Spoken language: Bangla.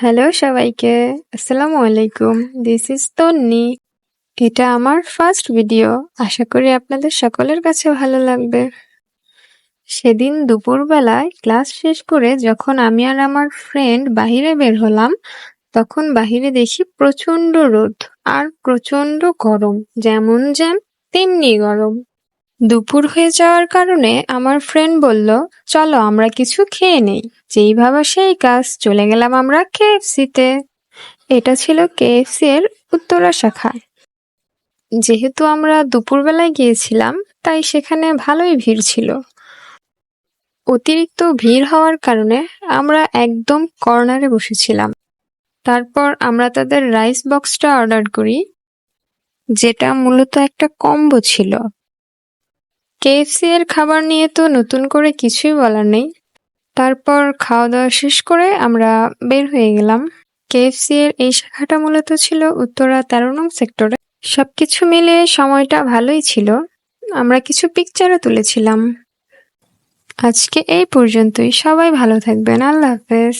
হ্যালো সবাইকে, আসসালামু আলাইকুম। দিস ইজ তন্নি। এটা আমার ফার্স্ট ভিডিও। আশা করি আপনাদের সকলের কাছে ভালো লাগবে। সেদিন দুপুরবেলায় ক্লাস শেষ করে যখন আমি আর আমার ফ্রেন্ড বাহিরে বের হলাম, তখন বাহিরে দেখি প্রচন্ড রোদ আর প্রচন্ড গরম। যেমন জ্যাম তেমনি গরম। দুপুর হয়ে যাওয়ার কারণে আমার ফ্রেন্ড বলল, চলো আমরা কিছু খেয়ে নেই। যেই ভাবা সেই কাজ, চলে গেলাম আমরা কেএফসিতে। এটা ছিল কেএফসি এর উত্তরা শাখা। যেহেতু আমরা দুপুরবেলায় গিয়েছিলাম, তাই সেখানে ভালোই ভিড় ছিল। অতিরিক্ত ভিড় হওয়ার কারণে আমরা একদম কর্নারে বসেছিলাম। তারপর আমরা তাদের রাইস বক্সটা অর্ডার করি, যেটা মূলত একটা কম্বো ছিল। কেএফসি এর খাবার নিয়ে তো নতুন করে কিছুই বলার নেই। তারপর খাওয়া দাওয়া শেষ করে আমরা বের হয়ে গেলাম। কেএফসি এর এই শাখাটা মূলত ছিল উত্তরা ১৩ নং সেক্টরে। সবকিছু মিলে সময়টা ভালোই ছিল। আমরা কিছু পিকচারও তুলেছিলাম। আজকে এই পর্যন্তই। সবাই ভালো থাকবেন। আল্লাহ হাফেজ।